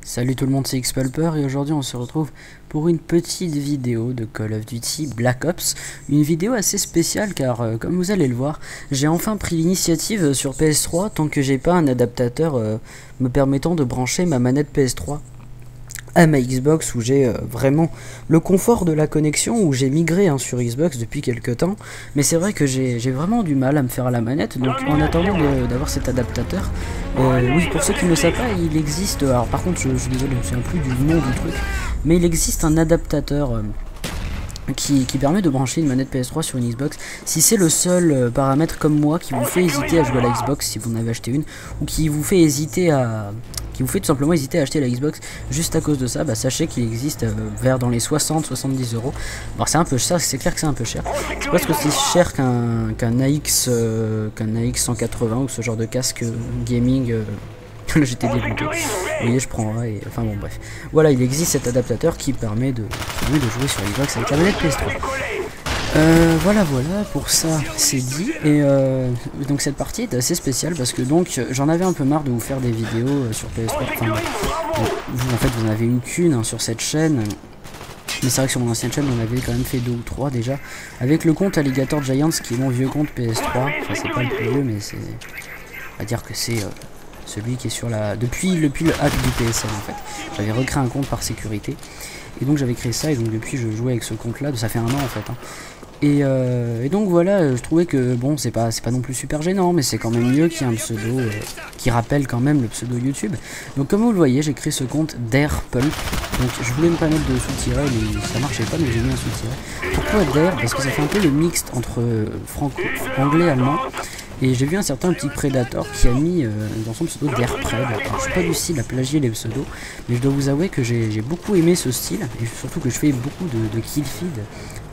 Salut tout le monde, c'est Xpulper et aujourd'hui on se retrouve pour une petite vidéo de Call of Duty Black Ops. Une vidéo assez spéciale car comme vous allez le voir, j'ai enfin pris l'initiative sur PS3 tant que j'ai pas un adaptateur me permettant de brancher ma manette PS3 à ma Xbox où j'ai vraiment le confort de la connexion, où j'ai migré sur Xbox depuis quelques temps, mais c'est vrai que j'ai vraiment du mal à me faire à la manette, donc en attendant d'avoir cet adaptateur, oui, pour ceux qui ne le savent pas, il existe, alors par contre je suis désolé, je ne me souviens plus du nom du truc, mais il existe un adaptateur qui permet de brancher une manette PS3 sur une Xbox, si c'est le seul paramètre comme moi qui vous fait hésiter à jouer à la Xbox si vous en avez acheté une, ou qui vous fait hésiter à... qui vous fait tout simplement hésiter à acheter la Xbox juste à cause de ça, bah sachez qu'il existe vers dans les 60-70 euros. Alors c'est un peu cher, c'est clair que c'est un peu cher. C'est presque aussi cher qu'un AX 180 ou ce genre de casque gaming. Là j'étais dégoûté. Vous voyez, je prends et enfin bon bref. Voilà, il existe cet adaptateur qui permet de jouer sur Xbox avec la manette PS3. Voilà, pour ça c'est dit, et donc cette partie est assez spéciale parce que donc j'en avais un peu marre de vous faire des vidéos sur PS3, enfin vous en fait vous en avez qu'une sur cette chaîne, mais c'est vrai que sur mon ancienne chaîne on avait quand même fait 2 ou 3 déjà, avec le compte Alligator Giants qui est mon vieux compte PS3, enfin c'est pas le plus vieux mais c'est, on va dire que c'est celui qui est sur la... depuis le hack du PSN en fait, j'avais recréé un compte par sécurité, et donc j'avais créé ça, et donc depuis je jouais avec ce compte là, ça fait un an en fait, hein. Et donc voilà, je trouvais que bon, c'est pas non plus super gênant, mais c'est quand même mieux qu'il y ait un pseudo qui rappelle quand même le pseudo YouTube. Donc comme vous le voyez, j'ai créé ce compte d'Airpulp. Donc je voulais me permettre de sous-tirer, mais ça marchait pas, donc j'ai mis un sous-tiret. Pourquoi d'Air? Parce que ça fait un peu le mixte entre anglais et allemand. Et j'ai vu un certain petit Predator qui a mis dans son pseudo d'Airpred. Alors je suis pas du style à plagier les pseudos, mais je dois vous avouer que j'ai beaucoup aimé ce style, et surtout que je fais beaucoup de kill feed.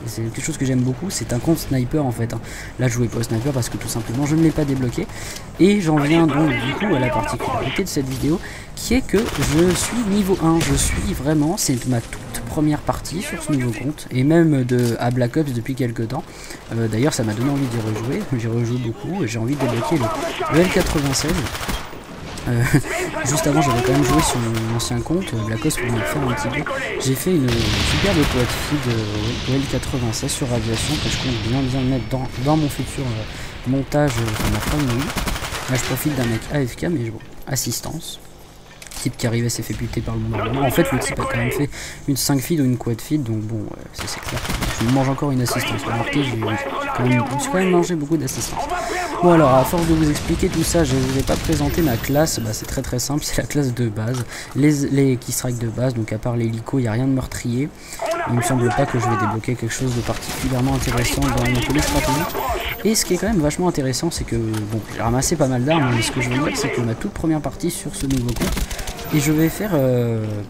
C'est quelque chose que j'aime beaucoup, c'est un compte sniper en fait, hein. Là je jouais pas au sniper parce que tout simplement je ne l'ai pas débloqué. Et j'en viens donc du coup à la particularité de cette vidéo, qui est que je suis niveau 1, je suis vraiment, c'est ma toute première partie sur ce nouveau compte, et même à Black Ops depuis quelques temps. D'ailleurs ça m'a donné envie d'y rejouer, j'ai rejoué beaucoup, et j'ai envie de débloquer le L96. Juste avant j'avais quand même joué sur mon ancien compte Black Ops pour me faire un petit peu. J'ai fait une superbe quad feed L96 sur Radiation que je compte bien le mettre dans mon futur montage de ma fin de nuit. Là je profite d'un mec AFK, mais bon, assistance. Type qui arrivait s'est fait buter par le bombardement. En fait le type a quand même fait une 5 feed ou une quad feed, donc bon c'est clair. Je mange encore une assistance. Remarquez, je suis quand même mangé beaucoup d'assistance. Bon alors, à force de vous expliquer tout ça, je ne vais pas présenter ma classe, bah, c'est très simple, c'est la classe de base, les keystrikes de base, donc à part l'hélico, il n'y a rien de meurtrier. Il me semble pas que je vais débloquer quelque chose de particulièrement intéressant dans mon police stratégique. Et ce qui est quand même vachement intéressant, c'est que, bon, j'ai ramassé pas mal d'armes, mais ce que je veux dire, c'est que ma toute première partie sur ce nouveau compte, et je vais faire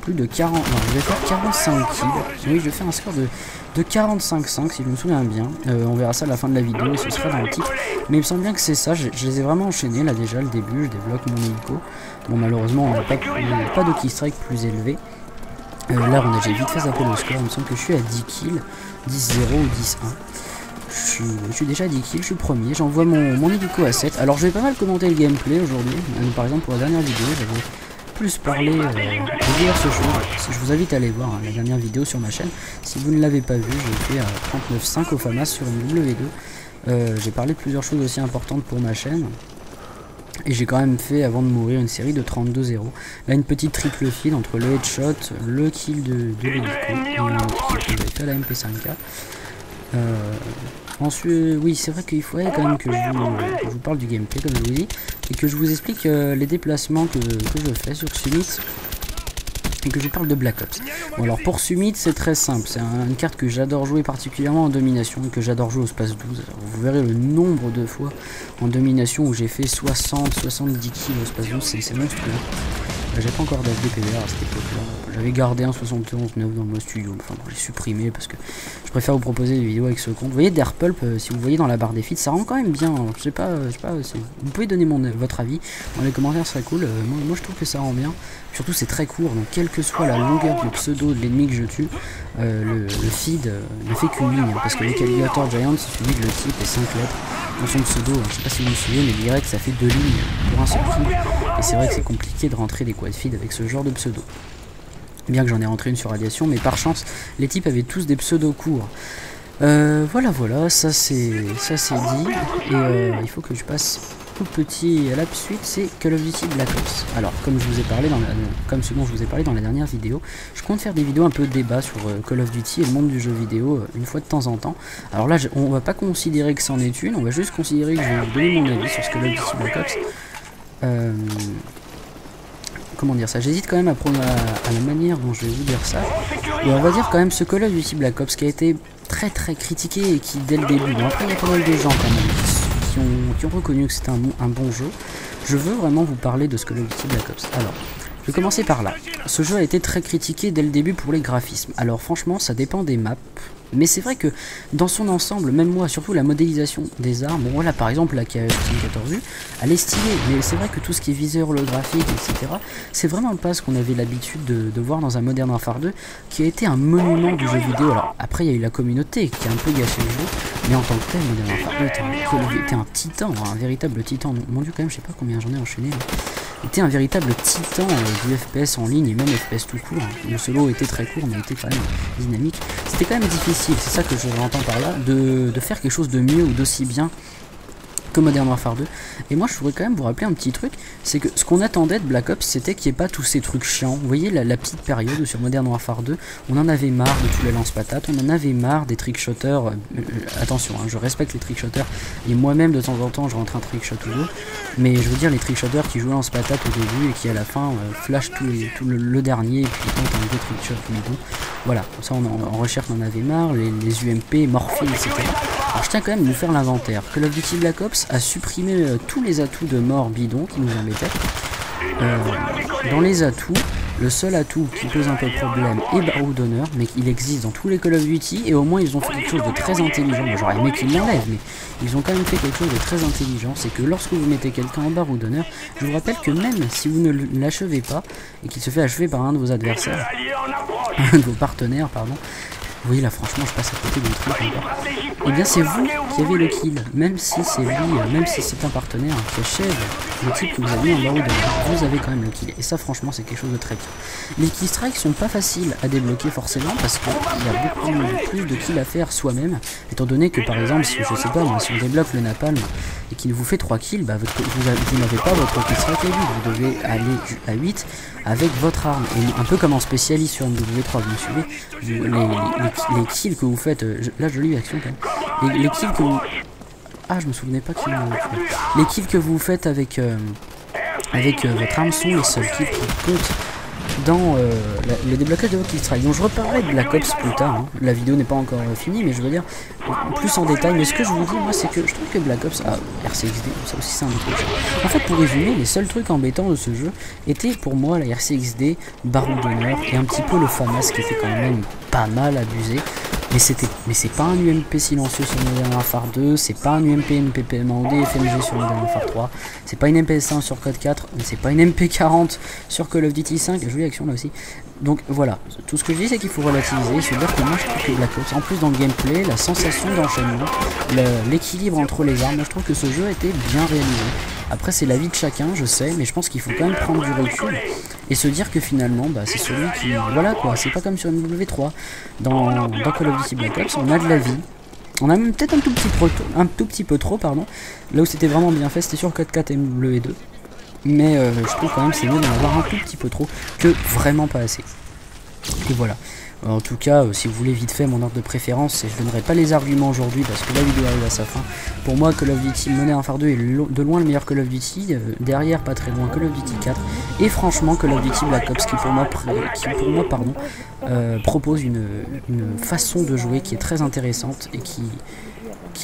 plus de 40, non, je vais faire 45 kills, oui, je vais faire un score de 45-5 si je me souviens bien. On verra ça à la fin de la vidéo et ce sera dans le titre, mais il me semble bien que c'est ça. Je les ai vraiment enchaînés là déjà, le début je débloque mon hélico. Bon malheureusement on n'a pas de keystrike plus élevé. Là j'ai vite fait zapper le score, il me semble que je suis à 10 kills, 10-0 ou 10-1. Je suis déjà à 10 kills, je suis premier, j'envoie mon hélico à 7. Alors je vais pas mal commenter le gameplay aujourd'hui, par exemple pour la dernière vidéo j'avais plus parler de diverses choses. Je vous invite à aller voir la dernière vidéo sur ma chaîne. Si vous ne l'avez pas vue, j'ai fait 39.5 au FAMAS sur une W2. J'ai parlé de plusieurs choses aussi importantes pour ma chaîne. Et j'ai quand même fait, avant de mourir, une série de 32-0. Là, une petite triple feed entre le headshot, le kill de l'hélico et un kill que j'ai fait à la MP5K. Ensuite, oui, c'est vrai qu'il faudrait quand même que je vous parle du gameplay, comme je vous dis, et que je vous explique les déplacements que je fais sur Summit, et que je vous parle de Black Ops. Bon, alors pour Summit, c'est très simple, c'est une carte que j'adore jouer particulièrement en domination, et que j'adore jouer au space 12. Alors, vous verrez le nombre de fois en domination où j'ai fait 60-70 kills au space 12, c'est monstrueux. J'ai pas encore d'FDPR à cette époque-là. J'avais gardé un 71.9 dans mon studio. Enfin bon, j'ai supprimé parce que je préfère vous proposer des vidéos avec ce compte. Vous voyez d'Airpulp, si vous voyez dans la barre des feeds, ça rend quand même bien. Je sais pas vous pouvez donner votre avis dans les commentaires, ce serait cool. Moi je trouve que ça rend bien. Surtout c'est très court, donc quelle que soit la longueur du pseudo de l'ennemi que je tue, le feed ne fait qu'une ligne. Hein, parce que les Alligator Giants, il suffit de le type et 5 lettres dans son pseudo. Je sais pas si vous me suivez, mais direct ça fait 2 lignes pour un seul kill. Et c'est vrai que c'est compliqué de rentrer des coups squad feed avec ce genre de pseudo. Bien que j'en ai rentré une sur Radiation, mais par chance, les types avaient tous des pseudos courts. Voilà, ça c'est dit, et il faut que je passe à la suite, c'est Call of Duty Black Ops. Alors, comme je vous ai parlé comme ce dont je vous ai parlé dans la dernière vidéo, je compte faire des vidéos un peu de débat sur Call of Duty et le monde du jeu vidéo une fois de temps en temps. Alors là, on va pas considérer que c'en est une, on va juste considérer que je vais vous donner mon avis sur ce Call of Duty Black Ops. Comment dire ça, j'hésite quand même à la manière dont je vais vous dire ça. Et on va dire quand même ce Call of Duty Black Ops qui a été très critiqué et qui dès le début, bon après il y a pas mal de gens quand même qui ont reconnu que c'était un bon jeu. Je veux vraiment vous parler de ce Call of Duty Black Ops. Alors, je vais commencer par là. Ce jeu a été très critiqué dès le début pour les graphismes. Alors franchement, ça dépend des maps. Mais c'est vrai que dans son ensemble, même moi, surtout la modélisation des armes, bon voilà par exemple la KF-14U, elle est stylée, mais c'est vrai que tout ce qui est viseur holographique, etc., c'est vraiment pas ce qu'on avait l'habitude de voir dans un Modern Warfare 2, qui a été un monument du jeu vidéo. Alors après il y a eu la communauté qui a un peu gâché le jeu, mais en tant que tel, Modern Warfare 2 était un titan, un véritable titan. Mon dieu quand même, je sais pas combien j'en ai enchaîné. Était un véritable titan du FPS en ligne et même FPS tout court. Le solo était très court mais était quand même dynamique. C'était quand même difficile, c'est ça que je l'entends par là, de faire quelque chose de mieux ou d'aussi bien que Modern Warfare 2. Et moi je voudrais quand même vous rappeler un petit truc, c'est que ce qu'on attendait de Black Ops, c'était qu'il n'y ait pas tous ces trucs chiants. Vous voyez la petite période où sur Modern Warfare 2, on en avait marre de tous les lance-patates, on en avait marre des trickshotters. Attention, hein, je respecte les trickshotters, et moi-même de temps en temps je rentre un trickshot ou deux, mais je veux dire les trickshotters qui jouent lance-patates au début et qui à la fin flash tout le dernier et puis quand un vieux trickshot bidon. Voilà, ça en recherche on en avait marre, les UMP, Morphine, etc. Alors je tiens quand même à vous faire l'inventaire. Call of Duty Black Ops a supprimé tous les atouts de mort bidon qui nous embêtaient. Dans les atouts, le seul atout qui pose un peu de problème est Baroud d'honneur, mais il existe dans tous les Call of Duty, et au moins ils ont fait quelque chose de très intelligent. Moi j'aurais aimé qu'ils l'enlèvent, mais ils ont quand même fait quelque chose de très intelligent, c'est que lorsque vous mettez quelqu'un en Baroud d'honneur, je vous rappelle que même si vous ne l'achevez pas, et qu'il se fait achever par un de vos adversaires, un de vos partenaires, pardon, oui là franchement je passe à côté d'un truc encore. Et bien c'est vous qui avez le kill, même si c'est lui, même si c'est un partenaire qui achève le type que vous avez mis en Baroud d'honneur, vous avez quand même le kill. Et ça franchement c'est quelque chose de très bien. Les kill strikes sont pas faciles à débloquer forcément parce qu'il y a beaucoup plus de kills à faire soi-même, étant donné que par exemple si je sais pas moi, si on débloque le napalm et qu'il vous fait 3 kills, bah, vous n'avez pas votre kill strike à 8, vous devez aller à 8 avec votre arme. Et un peu comme en spécialiste sur MW3, vous me suivez, les kills que vous faites, là jolie action quand même, les kills que vous... Ah je me souvenais pas qu'il les kills que vous faites avec votre arme sont les seuls kills qui comptent dans le déblocage de votre kill strike. Donc je reparlerai de Black Ops plus tard, hein. La vidéo n'est pas encore finie, mais je veux dire plus en détail. Mais ce que je vous dis moi c'est que je trouve que Black Ops RCXD, ça aussi c'est un autre truc. En fait pour résumer, les seuls trucs embêtants de ce jeu étaient pour moi la RCXD, Baroud d'honneur et un petit peu le FAMAS qui était quand même pas mal abusé. Mais c'est pas un UMP silencieux sur Modern Warfare 2, c'est pas un UMP NPPMAOD FMG sur Modern Warfare 3, c'est pas une MP1 sur Code 4, c'est pas une MP40 sur Call of Duty 5, jolie action là aussi. Donc voilà, tout ce que je dis c'est qu'il faut relativiser, se dire que moi je trouve que Black Ops, en plus dans le gameplay, la sensation d'enchaînement, l'équilibre entre les armes, moi je trouve que ce jeu a été bien réalisé. Après c'est l'avis de chacun, je sais, mais je pense qu'il faut quand même prendre du recul et se dire que finalement bah, c'est celui qui... Voilà quoi, c'est pas comme sur MW3. Dans Call of Duty Black Ops, on a de la vie. On a même peut-être un tout petit peu trop, pardon. Là où c'était vraiment bien fait, c'était sur Code 4 et MW2. Mais je trouve quand même c'est mieux d'en avoir un tout petit peu trop que vraiment pas assez. Et voilà. En tout cas, si vous voulez vite fait mon ordre de préférence, je donnerai pas les arguments aujourd'hui parce que la vidéo arrive à sa fin. Pour moi, Call of Duty Modern Warfare 2 est de loin le meilleur Call of Duty. Derrière, pas très loin, Call of Duty 4. Et franchement, Call of Duty Black Ops qui pour moi, propose une façon de jouer qui est très intéressante et qui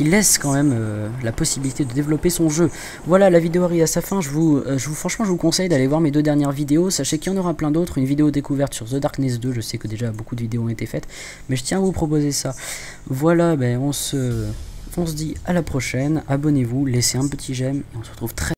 laisse quand même la possibilité de développer son jeu. Voilà, la vidéo arrive à sa fin. Franchement, je vous conseille d'aller voir mes 2 dernières vidéos. Sachez qu'il y en aura plein d'autres. Une vidéo découverte sur The Darkness 2. Je sais que déjà beaucoup de vidéos ont été faites, mais je tiens à vous proposer ça. Voilà, ben on se dit à la prochaine. Abonnez-vous, laissez un petit j'aime et on se retrouve très